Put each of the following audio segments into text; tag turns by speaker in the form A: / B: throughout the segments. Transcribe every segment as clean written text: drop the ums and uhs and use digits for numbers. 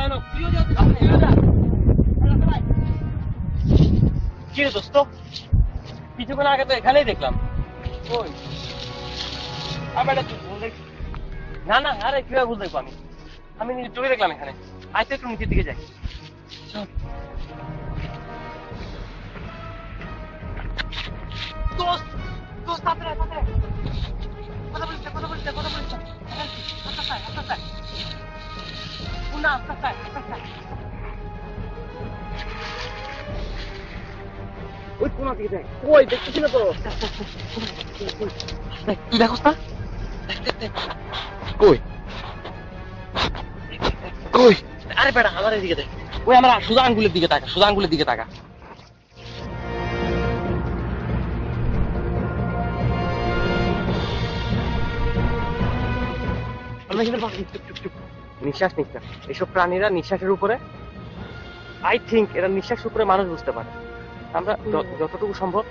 A: ভয়ানক। কি রে দোস্ত, কিছুক্ষণ আগে তো এখানেই দেখলাম। না না, আরে কিভাবে ভুল দেখবো আমি? আমি নিজের চোখে দেখলাম এখানে। আজকে একটু নিচের দিকে যাই। দোস্ত দোস্ত, তাড়াতাড়ি তাড়াতাড়ি, কথা বলিস কথা বলিস কথা বলিস। না ওই কোন দিকে দেখ, ওই দেখতেছি না তো। তুই দেখোস না? কই কই? আরে বেটা, আমার দিকে দেখ। ওই আমার সোজা আঙ্গুলের দিকে তাকা, সোজা আঙ্গুলের দিকে তাকা। নিঃশ্বাস নিঃশ্বাস, এসব প্রাণীরা নিঃশ্বাসের উপরে, আই থিঙ্ক এরা নিঃশ্বাসের উপরে মানুষ বুঝতে পারে। আমরা যতটুকু সম্ভব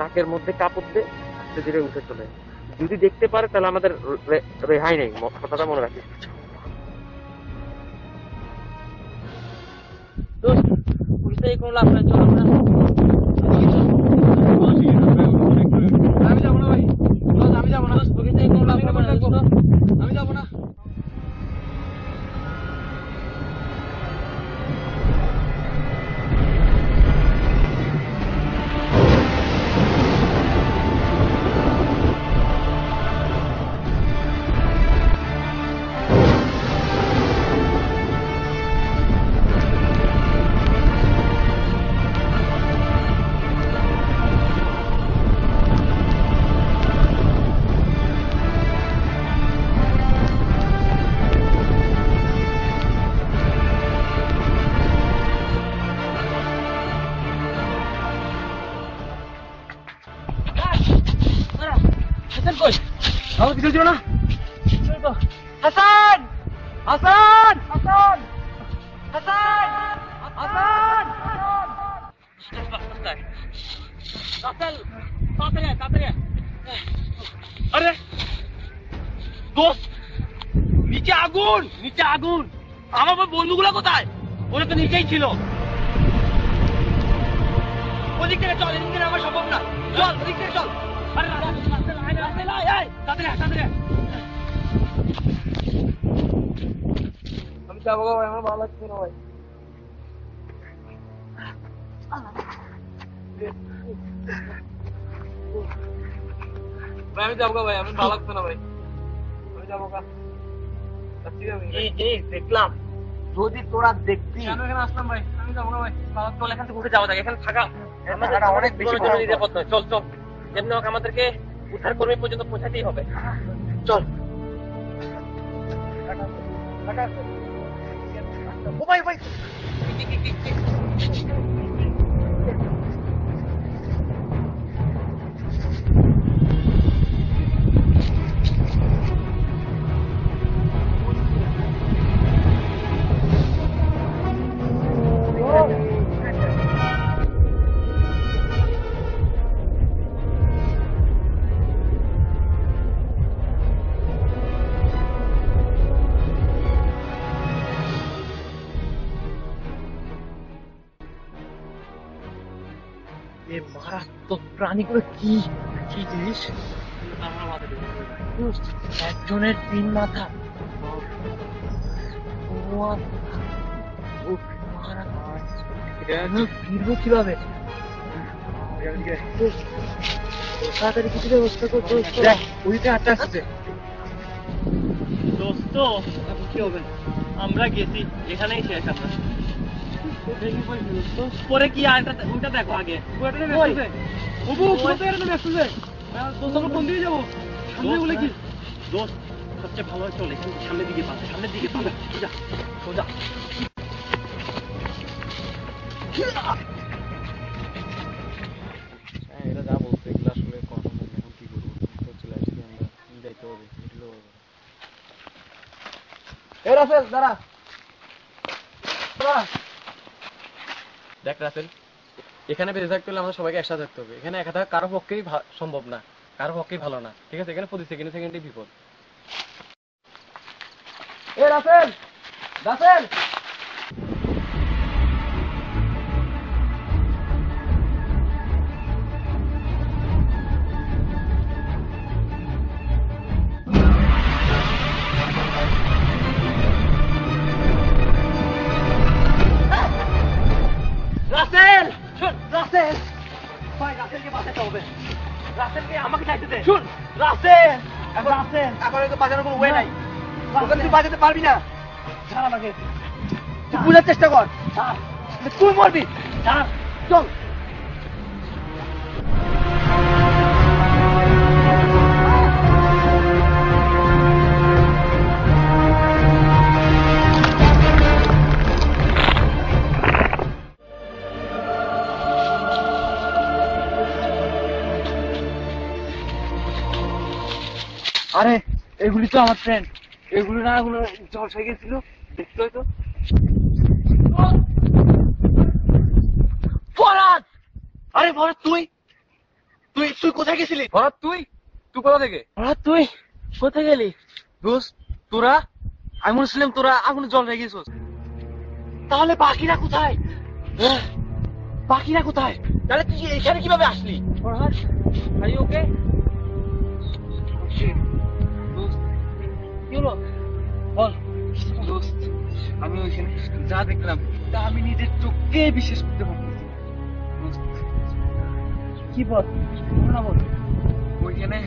A: নাকের মধ্যে কাপড় দিয়ে আস্তে ধীরে উঠে চলে, যদি দেখতে পারে তাহলে আমাদের রেহাই নেই, কথাটা মনে রাখিস। কোনো লাভ নাই, চল আমরা। আমি যাবো না ভাই, আমি যাবো না, কোনো লাভ হবে না, আমি যাবো না। আমার কিছু ছিল না। হাসান হাসান হাসান হাসান হাসান আরে দোস্ত, নিচে আগুন, নিচে আগুন। আমার বন্ধুগুলো কোথায়? ওরা তো নিচেই ছিল। ওদিক থেকে চল, এদিক থেকে আমার সম্ভব না। চল ওদিক থেকে চল। আমি যাবো ভাই, আমার ভালো লাগছে না ভাই। আমি যাবো ভাই, আমি ভালো লাগছে না ভাই, আমি যাবো। দেখলাম যদি তোরা দেখবি এখানে আসলাম ভাই, আমি যাবো না ভাই। চল এখান থেকে উঠে যাওয়া যায়, এখানে থাকা অনেক বেশি নিরাপদ নয়। চল চল, যেমনি হোক আমাদেরকে উদ্ধার কর্মী পর্যন্ত পৌঁছাতেই হবে। চল। ও ভাই ভাই, মারাত্মক প্রাণীগুলো কি কি জিনিস? একজনের 3 মাথা, ফিরবো কিভাবে? তাড়াতাড়ি কিছু ব্যবস্থা করতে। ওইটা আটটা আসছে। দোস্ত কি হবে? আমরা গেছি, এখানেই শেষ। আমরা পরে কি ওটা দেখো আগে। কোন দিকে যাবো? দোস্ত সবচেয়ে ভালো চলে সামনের দিকে, সামনের দিকে সোজা সোজা।
B: এরা যা বলছে এগুলো আসলে কথা বলবে, এখন কি করবো? চলে আসছি আমরা, যাইতে হবে।
A: রাসেল দাঁড়া,
B: দেখ রাসেল, এখানে বেঁচে থাকতে হলে আমাদের সবাইকে একসাথে থাকতে হবে। এখানে একা থাকা কারো পক্ষেই সম্ভব না, কারো পক্ষেই ভালো না, ঠিক আছে? এখানে প্রতি সেকেন্ডে বিপদ।
A: রাসেল রাসেল যেতে হবে। রাসেলকে আমাকে যাইতে দে। শুন রাসেল, এখন তো বাঁচানোর কোনো ওয়ে নাই। ওখানে তুই বাঁচাতে পারবি না। ছাড় আমাকে, তুই বুঝার চেষ্টা কর। তুই মরবি। চল। আরে এগুলি তো আমার ফ্রেন্ড, এগুলো না এগুলো জলসায় গেছিল, দেখতে হয়তো। ফরাদ! আরে ফরাদ তুই তুই তুই কোথায় গেছিলি?
B: ফরাদ তুই কোথা থেকে?
A: ফরাদ তুই কোথায় গেলি?
B: দোস্ত তোরা, আমি বলছিলাম তোরা আগুনে জল হয়ে গেছিস।
A: তাহলে বাকিরা কোথায়? বাকিরা কোথায়?
B: তাহলে তুই এখানে কিভাবে আসলি?
A: Farhad are you okay? কি হলো বল।
B: দোস্ত আমি ওইখানে যা দেখলাম তা আমি নিজের চোখে বিশ্বাস করতে পারতেছি না। দোস্ত,
A: কি বল না বল।
B: ওইখানে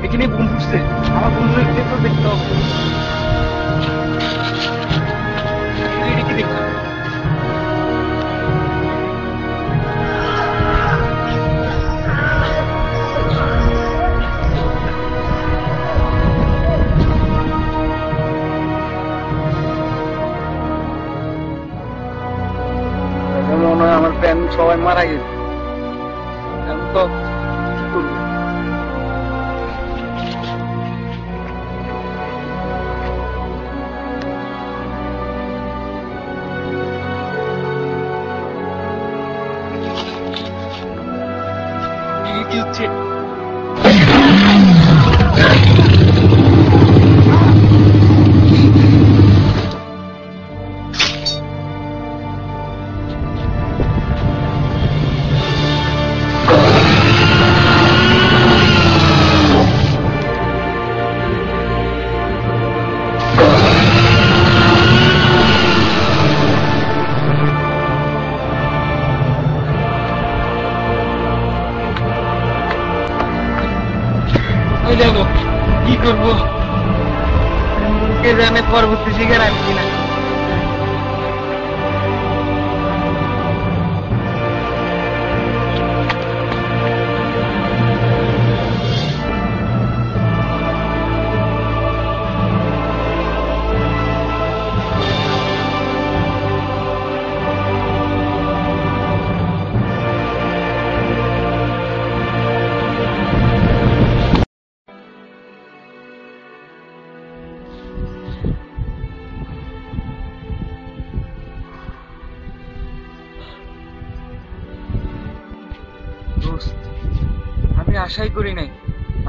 A: এখানে বোম ফুটছে, আমার বন্ধুদের দেখতে হবে।
B: এটা কি দেখলাম?
A: মনে হয় আমার ফ্রেন্ড সবাই মারা গেছে। আমি তো কি করবো?
B: কি হচ্ছে?
A: দেখো কি করবো, কে জানে পরবর্তী শিকার আমি কিনা।
B: দোস্ত, আমি আশাই করি নাই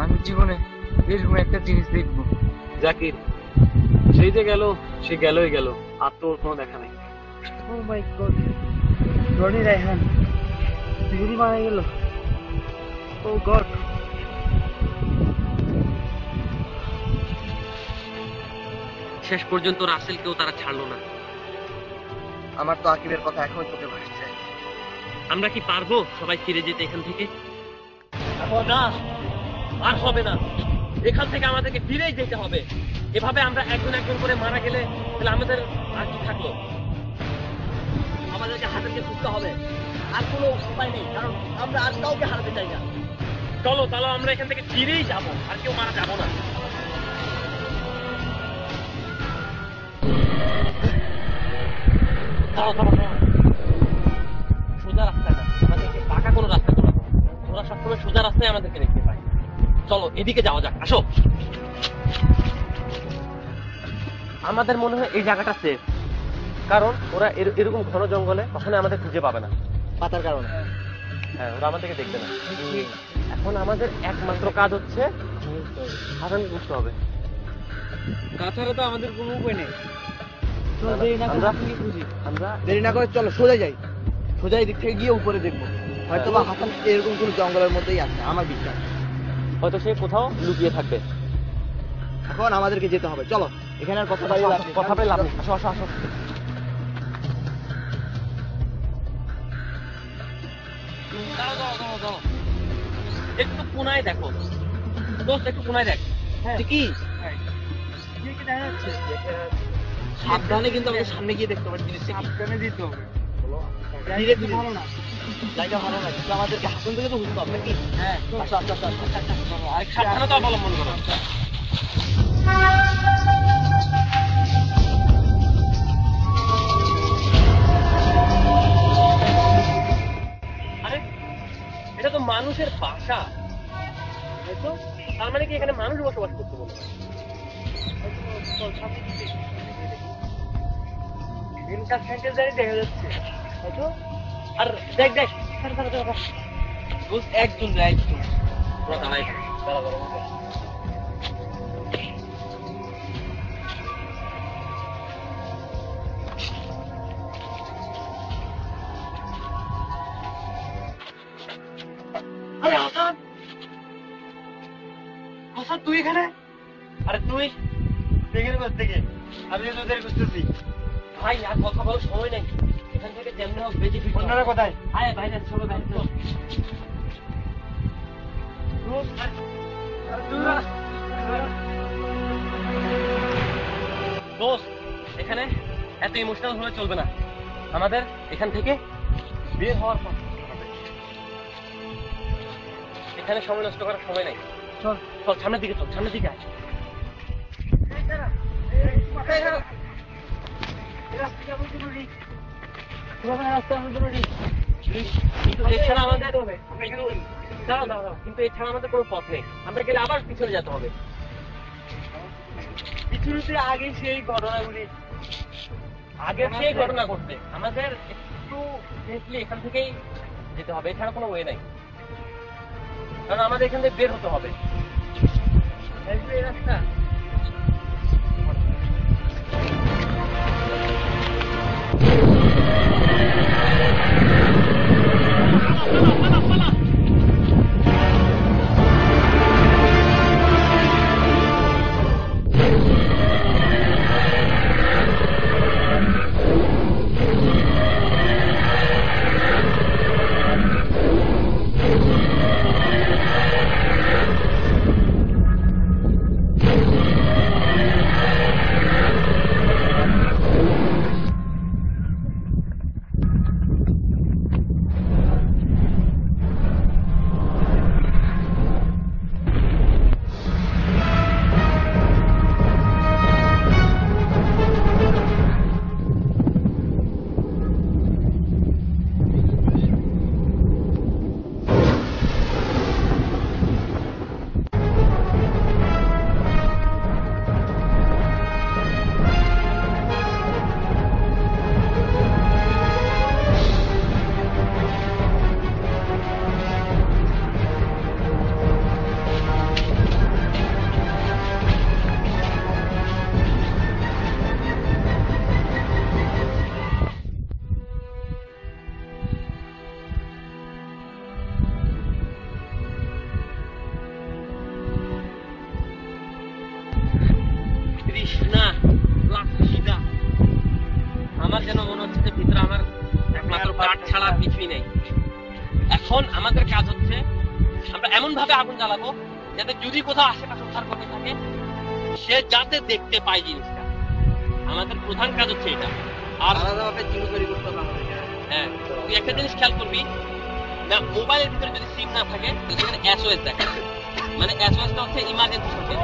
B: আমি জীবনে এরকম একটা জিনিস দেখবো।
A: জাকির সেই যে গেল, সে গেলই গেল, আর তোর কোনো দেখা নাই। ও মাই গড, রনি রায়হান দিদি মারা গেল। ও গড। শেষ পর্যন্ত রাসেলকেও তারা ছাড়লো না। আমার তো আকিবের কথা এখনো চোখে ভাসছে। আমরা কি পারবো সবাই ফিরে যেতে এখান থেকে? না, আর হবে না। এখান থেকে আমাদেরকে ফিরেই যেতে হবে। এভাবে আমরা একজন একজন করে মারা গেলে তাহলে আমাদের আর কি থাকলো? আমাদেরকে হাতেরকে খুঁজতে হবে, আর কোনো উপায় নেই, কারণ আমরা আর কাউকে হারাতে চাই না। চলো তাহলে আমরা এখান থেকে ফিরেই যাব, আর কেউ মারা যাবো না। সোজা রাস্তায় না, আমাদেরকে বাঁকা কোনো রাস্তা চলে যাবো। ওরা সবসময় সোজা রাস্তায় আমাদেরকে দেখতে পায়। চলো এদিকে যাওয়া যাক, আসো। আমাদের মনে হয় এই জায়গাটা সেফ, কারণ ওরা এরকম ঘন জঙ্গলে কখনো আমাদের খুঁজে পাবে না, পাতার কারণে। হ্যাঁ, ওরা আমাদেরকে দেখবে না। এখন আমাদের একমাত্র কাজ হচ্ছে হাসান বুঝতে হবে, তাছাড়া তো আমাদের কোনো উপায় নেই। আমরা দেরি না করে চলো সোজা যাই।
C: সোজা এদিক থেকে গিয়ে উপরে দেখবো, হয়তো বা হাসান এরকম কোনো জঙ্গলের মধ্যেই আছে, আমার বিশ্বাস।
A: হয়তো সে কোথাও লুকিয়ে থাকবে।
C: এখন আমাদেরকে যেতে হবে, চলো। এখানে আর কথা বাড়িয়ে লাভ নেই।
A: কথা বলে লাভ নেই। আসো আসো আসো। দাঁড়াও দাঁড়াও দাঁড়াও দাঁড়াও, একটু কোনায় দেখো দোস্ত, একটু কোনায় দেখ।
C: কি
A: দেখা যাচ্ছে?
C: সাবধানে, কিন্তু আমাদের সামনে গিয়ে দেখতে হবে জিনিসটা কি।
A: সাবধানে দিতে হবে।
C: Direct ভালো না, জায়গা ভালো না, কিন্তু আমাদেরকে হাসান থেকে তো বুঝতে হবে নাকি?
A: হ্যাঁ,
C: আচ্ছা আচ্ছা আচ্ছা আচ্ছা।
A: আরেক সাবধানতা অবলম্বন করো। আরে এটা তো মানুষের বাসা, তাই তো? তার মানে কি এখানে মানুষ বসবাস করতে বলবে? দেখা যাচ্ছে, তাই তো? আর দেখ দেখ, একজন একজন পুরো দাঁড়াই দাঁড়া দাঁড়া। আরে হাসান, হাসান তুই এখানে? আরে তুই
C: দেখে নেবার থেকে আমি তোদের খুঁজতেছি।
A: ভাই আর কথা বলার সময় নাই, এখান থেকে যেমনি হোক বেঁচে ফিরতে হবে।
C: অন্যরা কোথায়?
A: আয় বাইরে চলো বাইরে চলো। দোস্ত এখানে এত ইমোশনাল হলে চলবে না, আমাদের এখান থেকে বের হওয়ার পর এখানে সময় নষ্ট করার সময় নাই। চল চল সামনের দিকে, চল সামনের দিকে আয়। কিন্তু এছাড়া আমাদের দাঁড়াও দাঁড়াও, কিন্তু এছাড়া আমাদের কোনো পথ নেই, আমরা গেলে আবার পিছনে যেতে হবে।
C: পিছুতে আগে সেই ঘটনাগুলি,
A: আগে সেই ঘটনা ঘটবে, আমাদের একটু সেফলি এখান থেকেই যেতে হবে, এছাড়া কোনো ওয়ে নাই, কারণ আমাদের এখান থেকে বের হতে হবে। এই রাস্তা তৃষ্ণা লাগছে না, আমার যেন মনে হচ্ছে যে ভিতরে আমার একমাত্র কাঠ ছাড়া আর কিছুই নেই। এখন আমাদের কাজ হচ্ছে আমরা এমন ভাবে আগুন জ্বালাবো যাতে যদি কোথাও আশেপাশে উদ্ধার করতে থাকে সে যাতে দেখতে পায় জিনিসটা। আমাদের প্রধান কাজ হচ্ছে এটা। আর
C: আলাদাভাবে চিহ্ন তৈরি করতে হবে আমাদেরকে।
A: হ্যাঁ, তুই একটা জিনিস খেয়াল করবি না, মোবাইলের ভিতরে যদি সিম না থাকে সেখানে এসওএস দেখাচ্ছে, মানে এসওএসটা হচ্ছে ইমার্জেন্সি সংকেত।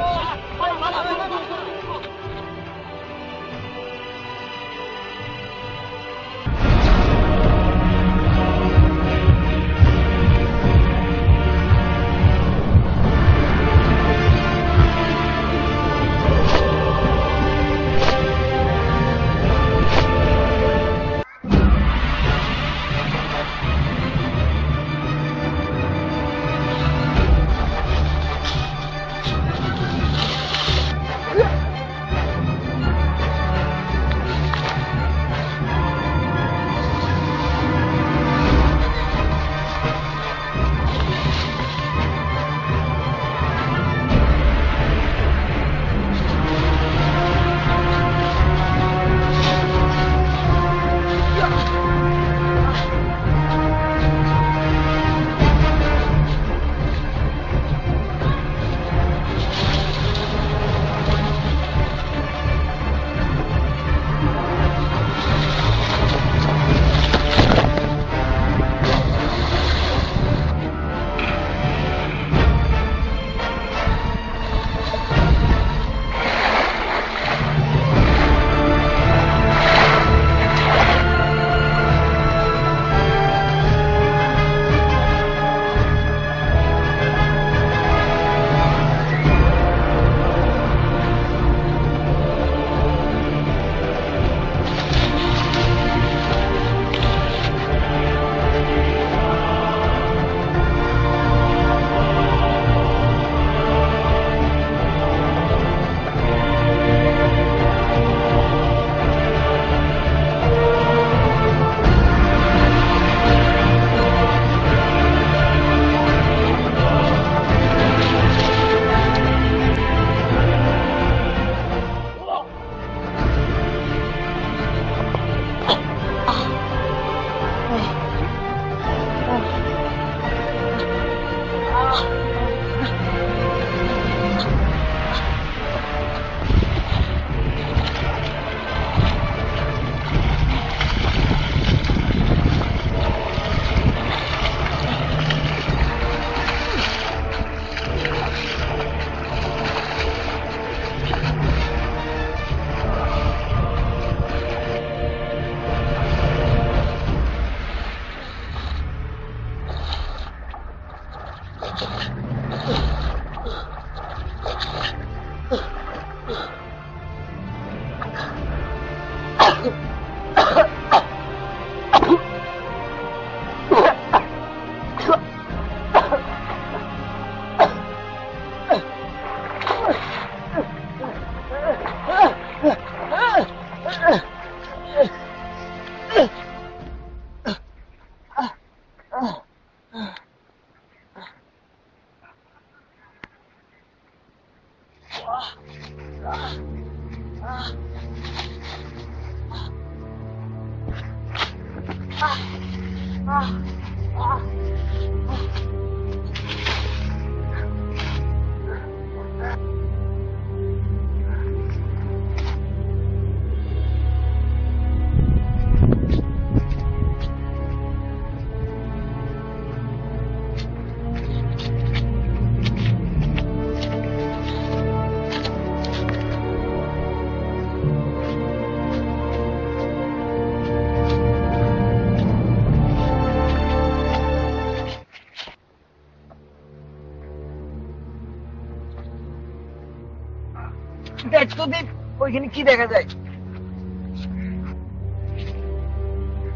C: দেখ তো দীপ, ওইখানে কি দেখা যায়?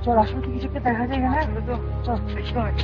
C: চল, আসলে কি কিছু একটা দেখা যায় এখানে? চল দেখি তো আগে।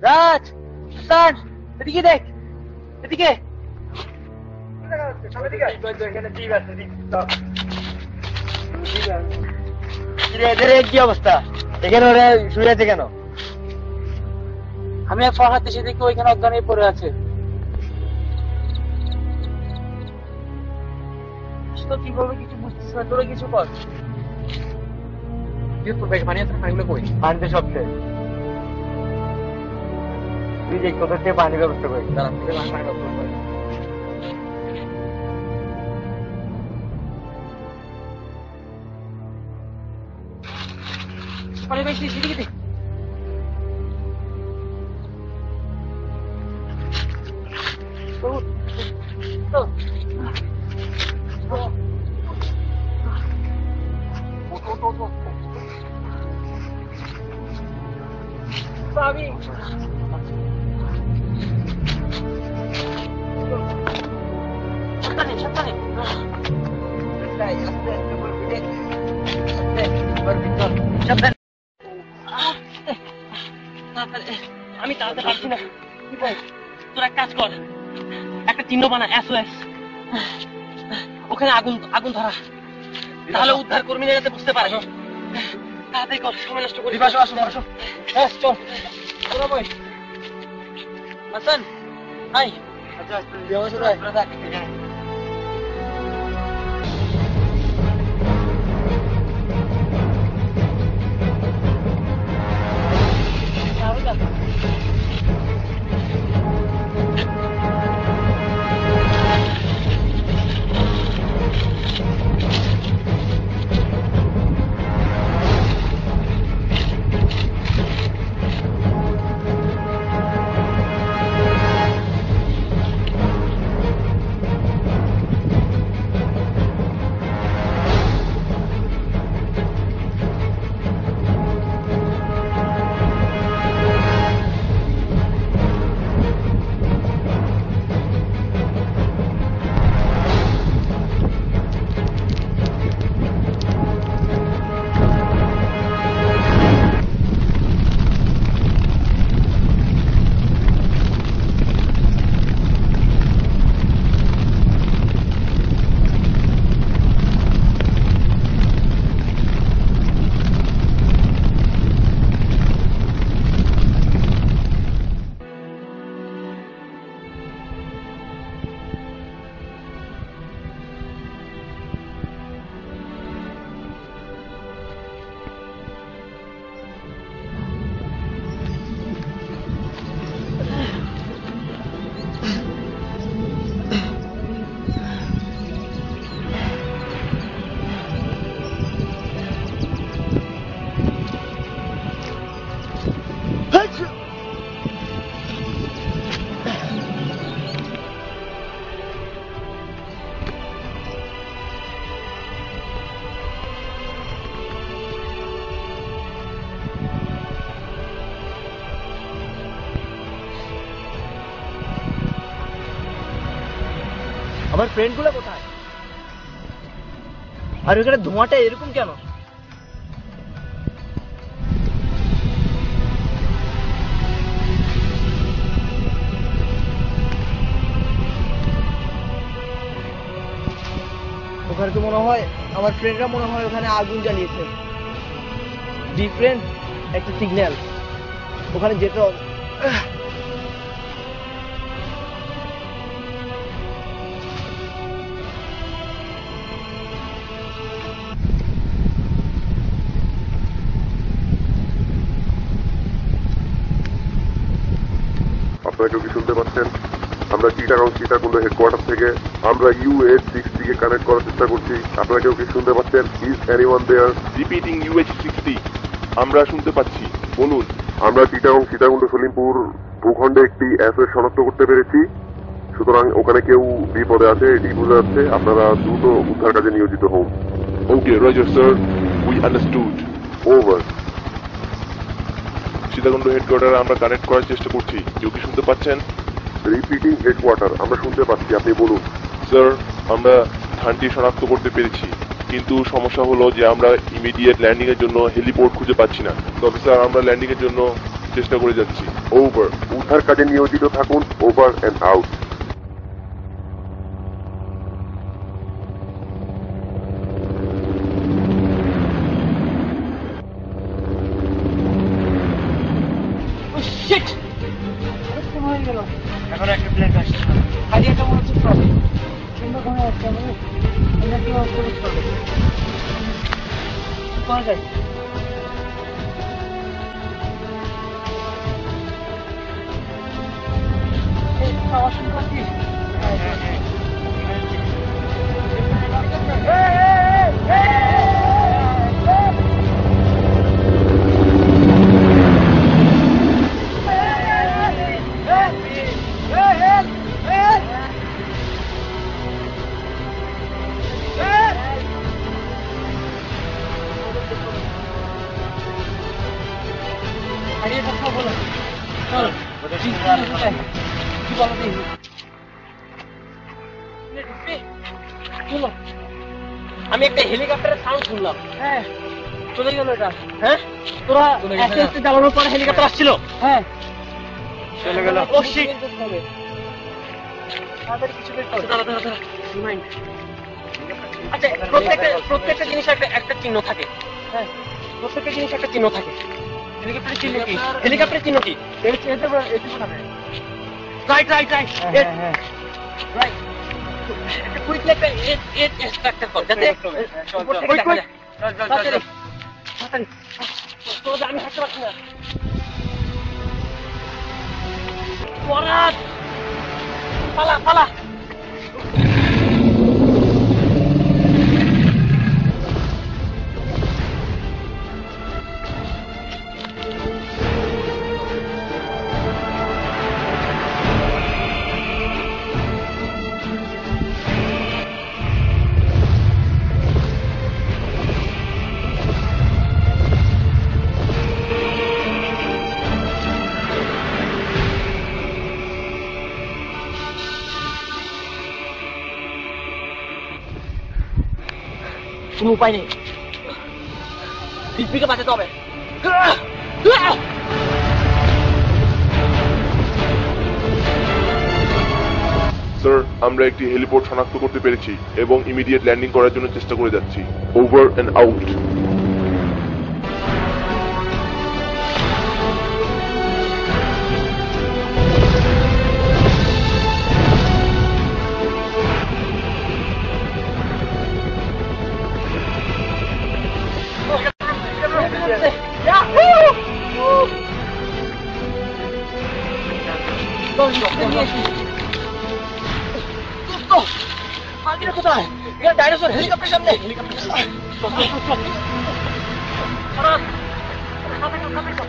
C: রাজ, হাসান, এদিকে দেখ, এদিকে। কি অবস্থা? এখানে ওরা শুয়ে আছে কেন? আমি এক ফরহাদ এসে দেখি ওইখানে অজ্ঞান হয়ে পড়ে আছে। তো কি বলবো কিছু বুঝতেছ না, তোরা কিছু কর।
B: পানি আছে, পানিগুলো কই?
C: পানিতে সব শেষ। তুই দেখ কোথা থেকে পানির ব্যবস্থা করি।
B: দাঁড়া, পানি ব্যবস্থা করি।
C: পানি পাইছি, সেদিকে দেখ। Bobby. সাবধানে। আমি তাড়াতে পারছি না। তোরা এক কাজ কর, একটা চিহ্ন বানা, SOS। ওখানে আগুন ধরা, তাহলে উদ্ধার কর্মীরা যাতে বুঝতে পারে। তাড়াতাড়ি কর, সময় নষ্ট করি। চল তোরা বই। হাসান, আই। আচ্ছা,
D: আমার ফ্রেন্ড গুলো কোথায়? আর ওখানে ধোঁয়াটা এরকম কেন? ওখানে তো মনে হয় আমার ফ্রেন্ডরা মনে হয় ওখানে আগুন জ্বালিয়েছে। ডিফারেন্ট একটা সিগন্যাল, ওখানে যেতে হবে।
E: আপনারা কেউ কি শুনতে পাচ্ছেন? আমরা চিটাগং হেডকোয়ার্টার থেকে আমরা UH-60 কে কানেক্ট করার চেষ্টা করছি। আপনারা কেউ কি শুনতে পাচ্ছেন? Is anyone there?
F: Repeating UH-60 আমরা শুনতে পাচ্ছি, বলুন।
E: আমরা চিটাগং সীতাকুণ্ড সলিমপুর ভূখণ্ডে একটি অ্যাসেট শনাক্ত করতে পেরেছি, সুতরাং ওখানে কেউ বিপদে আছে এটি বোঝা যাচ্ছে। আপনারা দ্রুত উদ্ধার কাজে নিয়োজিত হন।
F: Okay roger sir, we understood.
E: Over.
F: Sitakunda হেডকোয়ার্টারে আমরা কানেক্ট করার চেষ্টা করছি, কেউ কি শুনতে পাচ্ছেন?
E: রিপিটিং হেডকোয়ার্টার, আমরা শুনতে পাচ্ছি, আপনি বলুন।
F: স্যার, আমরা স্থানটি শনাক্ত করতে পেরেছি, কিন্তু সমস্যা হলো যে আমরা ইমিডিয়েট ল্যান্ডিং এর জন্য হেলিপোর্ট খুঁজে পাচ্ছি না। তবে স্যার আমরা ল্যান্ডিং এর জন্য চেষ্টা করে যাচ্ছি।
E: ওভার। উদ্ধার কাজে নিয়োজিত থাকুন। Over and out.
C: শিট,
D: হয়ে গেল।
C: এখন একটা প্লেন আসছে।
D: খালি একটা মনে হচ্ছে প্রবলেম। সুন্দর কোনো একটা মানে আমরা কি করতে পারবো? করা যায়। এই আওয়াজ শুনতে পাচ্ছিস?
C: আমি একটা হেলিকপ্টারের সাউন্ড শুনলাম।
D: হ্যাঁ, চলে গেল এটা।
C: হ্যাঁ,
D: তোরা
C: চলে গেছে না? জ্বালানোর পরে হেলিকপ্টার আসছিল।
D: হ্যাঁ,
C: চলে গেল। ও শিট,
D: তাড়াতাড়ি কিছু বের কর।
C: দাঁড়া দাঁড়া দাঁড়া, রিমাইন্ড। আচ্ছা, প্রত্যেকটা জিনিস একটা চিহ্ন থাকে।
D: হ্যাঁ,
C: প্রত্যেকটা জিনিস একটা চিহ্ন থাকে। হেলিকপ্টারের চিহ্ন কি? হেলিকপ্টারের চিহ্ন কি?
D: এতে বানাবে।
C: Right right right.
D: হ্যাঁ, হ্যাঁ,
C: রাইট। কুইকলি একটা এজ এক্সট্রাক্টর কর যাতে উপর থেকে দেখা যায়। তাড়াতাড়ি তাড়াতাড়ি। তোদের আমি হাঁটতে পারছি না। পরাত, পালা পালা। কোনো উপায় নেই, দিব্যিকে বাঁচাতে হবে।
F: স্যার, আমরা একটি হেলিপোর্ট শনাক্ত করতে পেরেছি এবং ইমিডিয়েট ল্যান্ডিং করার জন্য চেষ্টা করে যাচ্ছি। Over and out.
C: কোথায়? এখানে ডাইনোসর, হেলিকপ্টার সামনে। হেলিকপ্টার সামনে এসো।